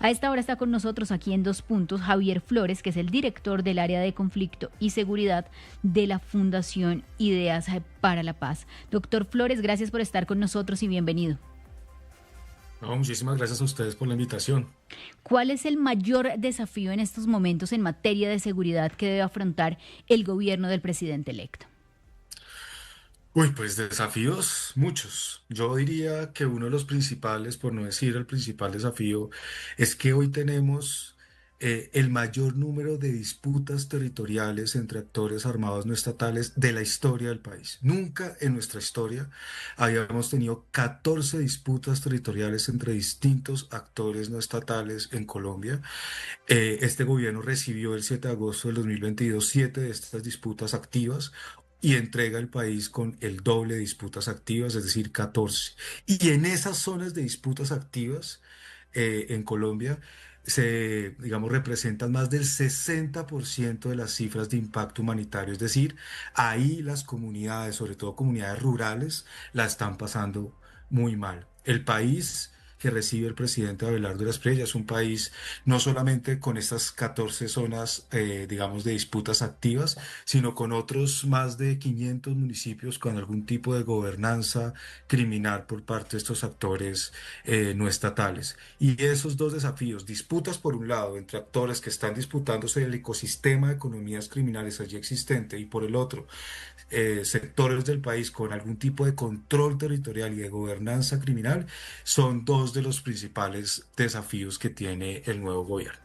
A esta hora está con nosotros aquí en Dos Puntos Javier Flores, que es el director del área de conflicto y seguridad de la Fundación Ideas para la Paz. Doctor Flores, gracias por estar con nosotros y bienvenido. No, muchísimas gracias a ustedes por la invitación. ¿Cuál es el mayor desafío en estos momentos en materia de seguridad que debe afrontar el gobierno del presidente electo? Uy, pues desafíos muchos. Yo diría que uno de los principales, por no decir el principal desafío, es que hoy tenemos el mayor número de disputas territoriales entre actores armados no estatales de la historia del país. Nunca en nuestra historia habíamos tenido 14 disputas territoriales entre distintos actores no estatales en Colombia. Este gobierno recibió el 7 de agosto del 2022 7 de estas disputas activas y entrega el país con el doble de disputas activas, es decir, 14. Y en esas zonas de disputas activas en Colombia digamos, representan más del 60% de las cifras de impacto humanitario. Es decir, ahí las comunidades, sobre todo comunidades rurales, la están pasando muy mal. El país que recibe el presidente Abelardo de la Espriella es un país no solamente con estas 14 zonas, digamos, de disputas activas, sino con otros más de 500 municipios con algún tipo de gobernanza criminal por parte de estos actores no estatales. Y esos dos desafíos, disputas por un lado entre actores que están disputándose el ecosistema de economías criminales allí existente y por el otro, sectores del país con algún tipo de control territorial y de gobernanza criminal, son dos de los principales desafíos que tiene el nuevo gobierno.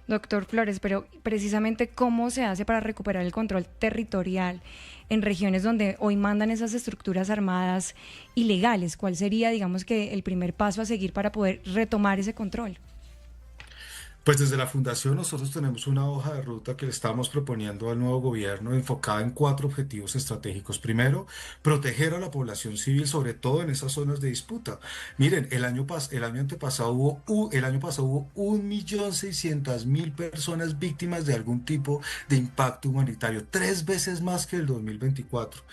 Doctor Flores, pero precisamente cómo se hace para recuperar el control territorial en regiones donde hoy mandan esas estructuras armadas ilegales. ¿Cuál sería, digamos, que el primer paso a seguir para poder retomar ese control? Pues desde la Fundación nosotros tenemos una hoja de ruta que le estamos proponiendo al nuevo gobierno enfocada en 4 objetivos estratégicos. Primero, proteger a la población civil, sobre todo en esas zonas de disputa. Miren, el año antepasado el año pasado hubo 1.600.000 personas víctimas de algún tipo de impacto humanitario, 3 veces más que el 2024.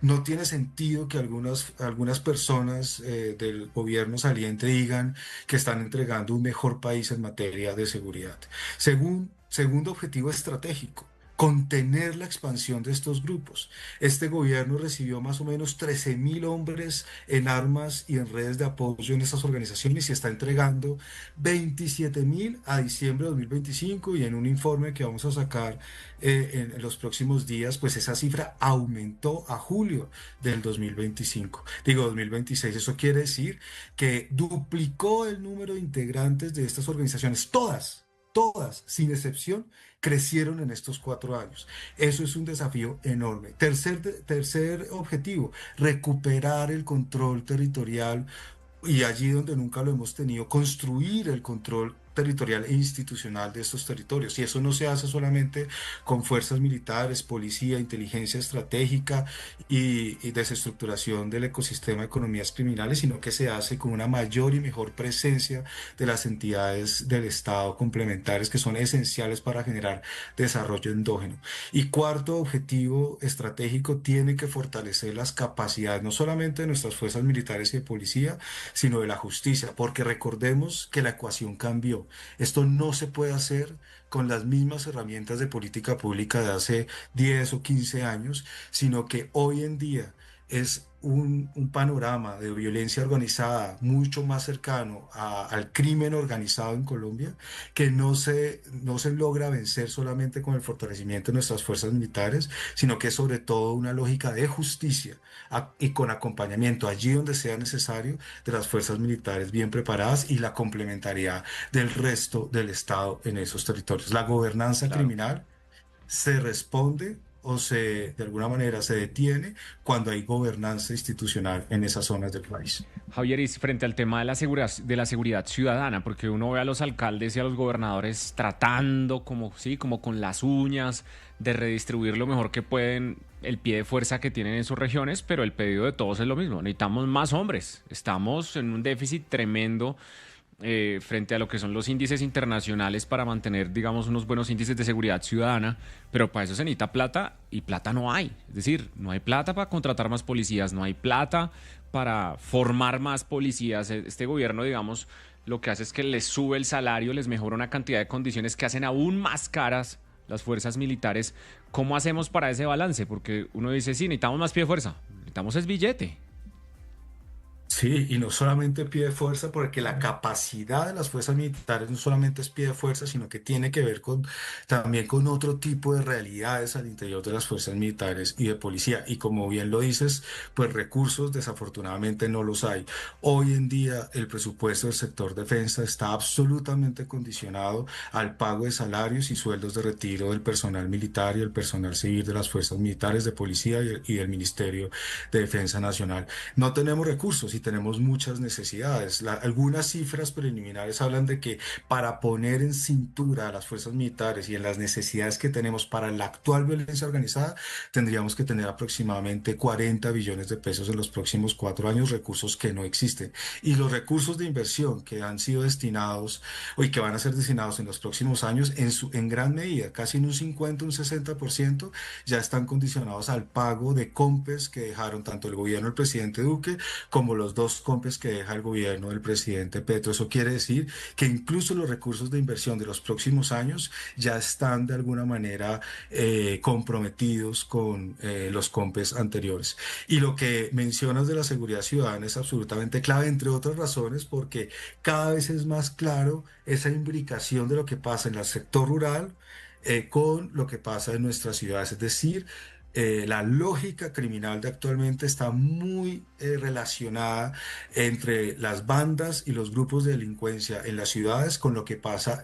No tiene sentido que algunas personas del gobierno saliente digan que están entregando un mejor país en materia de seguridad. Segundo objetivo estratégico, contener la expansión de estos grupos. Este gobierno recibió más o menos 13.000 hombres en armas y en redes de apoyo en estas organizaciones y está entregando 27.000 a diciembre de 2025 y en un informe que vamos a sacar en los próximos días, pues esa cifra aumentó a julio del 2025. Digo, 2026. Eso quiere decir que duplicó el número de integrantes de estas organizaciones, todas, sin excepción, crecieron en estos 4 años. Eso es un desafío enorme. Tercer objetivo, recuperar el control territorial y allí donde nunca lo hemos tenido, construir el control territorial e institucional de estos territorios. Y eso no se hace solamente con fuerzas militares, policía, inteligencia estratégica y desestructuración del ecosistema de economías criminales, sino que se hace con una mayor y mejor presencia de las entidades del Estado complementarias que son esenciales para generar desarrollo endógeno. Y cuarto objetivo estratégico, tiene que fortalecer las capacidades no solamente de nuestras fuerzas militares y de policía, sino de la justicia, porque recordemos que la ecuación cambió. Esto no se puede hacer con las mismas herramientas de política pública de hace 10 o 15 años, sino que hoy en día es un panorama de violencia organizada mucho más cercano al crimen organizado en Colombia, que no se logra vencer solamente con el fortalecimiento de nuestras fuerzas militares, sino que es sobre todo una lógica de justicia y con acompañamiento allí donde sea necesario de las fuerzas militares bien preparadas y la complementariedad del resto del Estado en esos territorios. La gobernanza Claro. criminal se responde o de alguna manera se detiene cuando hay gobernanza institucional en esas zonas del país. Javier, y frente al tema de la seguridad ciudadana, porque uno ve a los alcaldes y a los gobernadores tratando como, sí, como con las uñas de redistribuir lo mejor que pueden el pie de fuerza que tienen en sus regiones, pero el pedido de todos es lo mismo, necesitamos más hombres, estamos en un déficit tremendo frente a lo que son los índices internacionales para mantener, digamos, unos buenos índices de seguridad ciudadana, pero para eso se necesita plata y plata no hay. Es decir, no hay plata para contratar más policías, no hay plata para formar más policías. Este gobierno, digamos, lo que hace es que les sube el salario, les mejora una cantidad de condiciones que hacen aún más caras las fuerzas militares. ¿Cómo hacemos para ese balance? Porque uno dice, sí, necesitamos más pie de fuerza, necesitamos es billete. Sí, y no solamente pie de fuerza, porque la capacidad de las fuerzas militares no solamente es pie de fuerza, sino que tiene que ver también con otro tipo de realidades al interior de las fuerzas militares y de policía. Y como bien lo dices, pues recursos desafortunadamente no los hay. Hoy en día el presupuesto del sector defensa está absolutamente condicionado al pago de salarios y sueldos de retiro del personal militar y el personal civil de las fuerzas militares, de policía y del Ministerio de Defensa Nacional. No tenemos recursos y tenemos muchas necesidades. Algunas cifras preliminares hablan de que para poner en cintura a las fuerzas militares y en las necesidades que tenemos para la actual violencia organizada, tendríamos que tener aproximadamente 40 billones de pesos en los próximos 4 años, recursos que no existen. Y los recursos de inversión que han sido destinados y que van a ser destinados en los próximos años, en gran medida, casi en un 50, un 60%, ya están condicionados al pago de COMPES que dejaron tanto el gobierno del presidente Duque como los dos COMPES que deja el gobierno del presidente Petro. Eso quiere decir que incluso los recursos de inversión de los próximos años ya están de alguna manera comprometidos con los COMPES anteriores. Y lo que mencionas de la seguridad ciudadana es absolutamente clave, entre otras razones, porque cada vez es más claro esa imbricación de lo que pasa en el sector rural con lo que pasa en nuestras ciudades. Es decir, la lógica criminal de actualmente está muy relacionada entre las bandas y los grupos de delincuencia en las ciudades con lo que pasa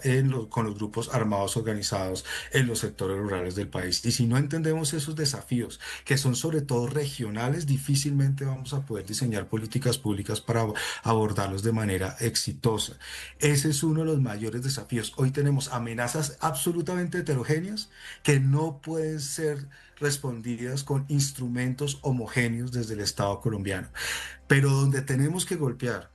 con los grupos armados organizados en los sectores rurales del país. Y si no entendemos esos desafíos, que son sobre todo regionales, difícilmente vamos a poder diseñar políticas públicas para abordarlos de manera exitosa. Ese es uno de los mayores desafíos. Hoy tenemos amenazas absolutamente heterogéneas que no pueden ser respondidas con instrumentos homogéneos desde el Estado colombiano. Pero donde tenemos que golpear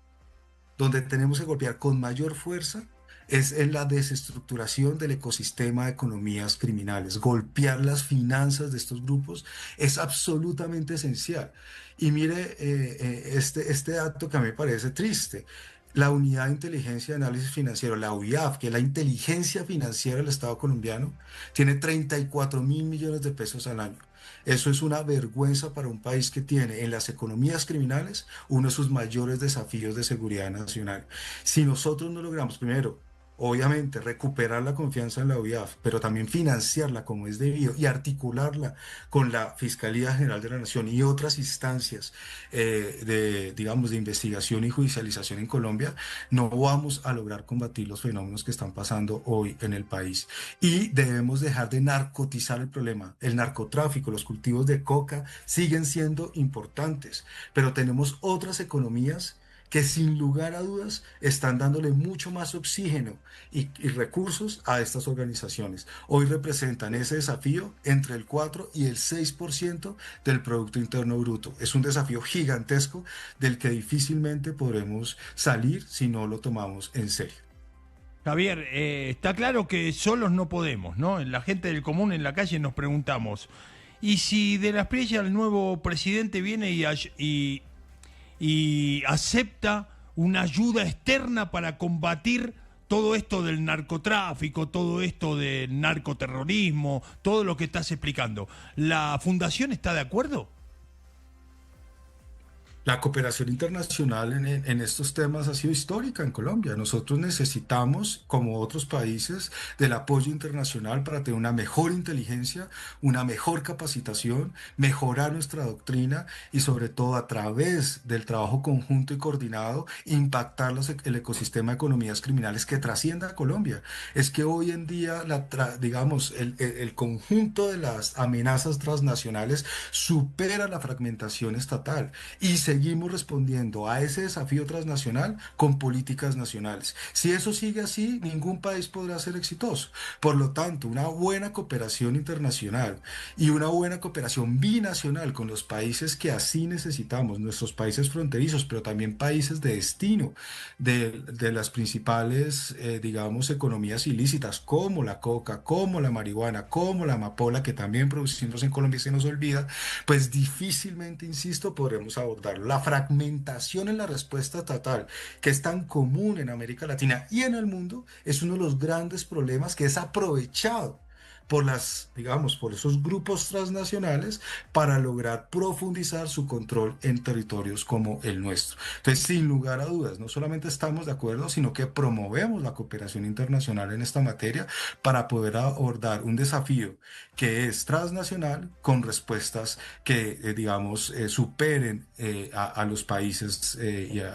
con mayor fuerza es en la desestructuración del ecosistema de economías criminales. Golpear las finanzas de estos grupos es absolutamente esencial. Y mire, este dato que a mí me parece triste. La Unidad de Inteligencia y Análisis Financiero, la UIAF, que es la inteligencia financiera del Estado colombiano, tiene 34.000 millones de pesos al año. Eso es una vergüenza para un país que tiene en las economías criminales uno de sus mayores desafíos de seguridad nacional. Si nosotros no logramos, primero, obviamente, recuperar la confianza en la UIAF, pero también financiarla como es debido y articularla con la Fiscalía General de la Nación y otras instancias digamos, de investigación y judicialización en Colombia, no vamos a lograr combatir los fenómenos que están pasando hoy en el país. Y debemos dejar de narcotizar el problema. El narcotráfico, los cultivos de coca siguen siendo importantes, pero tenemos otras economías que sin lugar a dudas están dándole mucho más oxígeno y recursos a estas organizaciones. Hoy representan ese desafío entre el 4 y el 6% del Producto Interno Bruto. Es un desafío gigantesco del que difícilmente podremos salir si no lo tomamos en serio. Javier, está claro que solos no podemos, ¿no? La gente del común en la calle nos preguntamos, ¿y si de las Espriella el nuevo presidente viene y acepta una ayuda externa para combatir todo esto del narcotráfico, todo esto del narcoterrorismo, todo lo que estás explicando? ¿La Fundación está de acuerdo? La cooperación internacional en estos temas ha sido histórica en Colombia. Nosotros necesitamos, como otros países, del apoyo internacional para tener una mejor inteligencia, una mejor capacitación, mejorar nuestra doctrina y sobre todo a través del trabajo conjunto y coordinado, impactar el ecosistema de economías criminales que trascienda a Colombia. Es que hoy en día, digamos, el conjunto de las amenazas transnacionales supera la fragmentación estatal y seguimos respondiendo a ese desafío transnacional con políticas nacionales. Si eso sigue así, ningún país podrá ser exitoso. Por lo tanto, una buena cooperación internacional y una buena cooperación binacional con los países que así necesitamos, nuestros países fronterizos, pero también países de destino de las principales, digamos, economías ilícitas, como la coca, como la marihuana, como la amapola, que también producimos en Colombia y se nos olvida, pues difícilmente, insisto, podremos abordarlo claro, la fragmentación en la respuesta estatal, que es tan común en América Latina y en el mundo, es uno de los grandes problemas que es aprovechado por digamos, por esos grupos transnacionales para lograr profundizar su control en territorios como el nuestro. Entonces, sin lugar a dudas, no solamente estamos de acuerdo, sino que promovemos la cooperación internacional en esta materia para poder abordar un desafío que es transnacional con respuestas que, digamos, superen a los países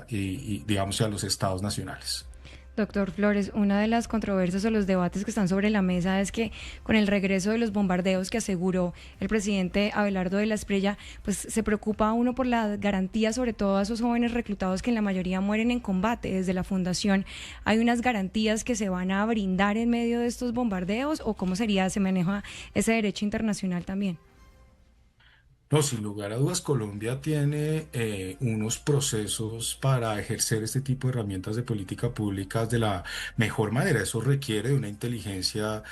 digamos, a los estados nacionales. Doctor Flores, una de las controversias o los debates que están sobre la mesa es que con el regreso de los bombardeos que aseguró el presidente Abelardo de la Espriella, pues se preocupa uno por la garantía, sobre todo a esos jóvenes reclutados que en la mayoría mueren en combate. Desde la Fundación, ¿hay unas garantías que se van a brindar en medio de estos bombardeos o cómo se maneja ese derecho internacional también? No, sin lugar a dudas, Colombia tiene unos procesos para ejercer este tipo de herramientas de política pública de la mejor manera. Eso requiere de una inteligencia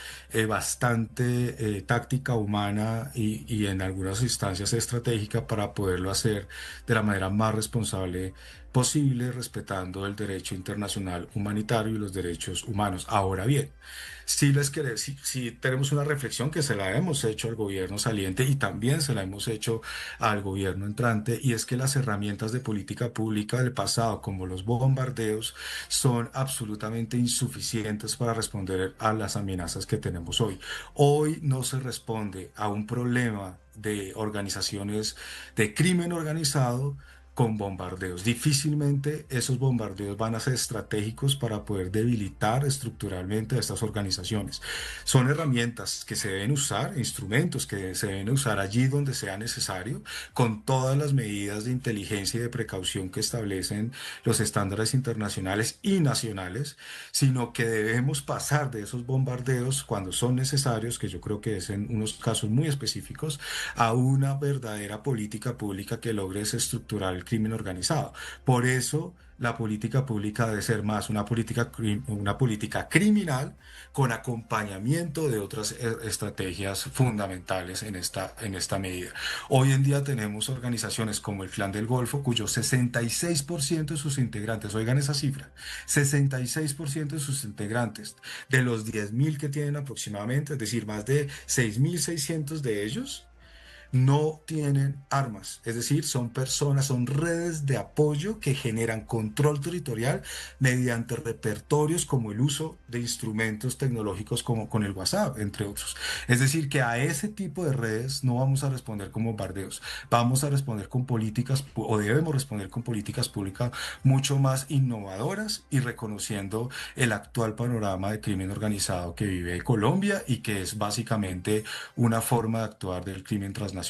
bastante táctica, humana y en algunas instancias estratégica para poderlo hacer de la manera más responsable posible, respetando el derecho internacional humanitario y los derechos humanos. Ahora bien, si tenemos una reflexión que se la hemos hecho al gobierno saliente y también se la hemos hecho al gobierno entrante, y es que las herramientas de política pública del pasado, como los bombardeos, son absolutamente insuficientes para responder a las amenazas que tenemos hoy. Hoy no se responde a un problema de organizaciones de crimen organizado con bombardeos. Difícilmente esos bombardeos van a ser estratégicos para poder debilitar estructuralmente a estas organizaciones. Son herramientas que se deben usar, instrumentos que se deben usar allí donde sea necesario, con todas las medidas de inteligencia y de precaución que establecen los estándares internacionales y nacionales, sino que debemos pasar de esos bombardeos cuando son necesarios, que yo creo que es en unos casos muy específicos, a una verdadera política pública que logre desestructurar el crimen organizado. Por eso la política pública debe ser más una política criminal con acompañamiento de otras estrategias fundamentales en esta medida. Hoy en día tenemos organizaciones como el Clan del Golfo, cuyo 66% de sus integrantes, oigan esa cifra, 66% de sus integrantes, de los 10.000 que tienen aproximadamente, es decir, más de 6.600 de ellos, no tienen armas, es decir, son personas, son redes de apoyo que generan control territorial mediante repertorios como el uso de instrumentos tecnológicos como con el WhatsApp, entre otros. Es decir, que a ese tipo de redes no vamos a responder con bombardeos, vamos a responder con o debemos responder con políticas públicas mucho más innovadoras y reconociendo el actual panorama de crimen organizado que vive Colombia y que es básicamente una forma de actuar del crimen transnacional.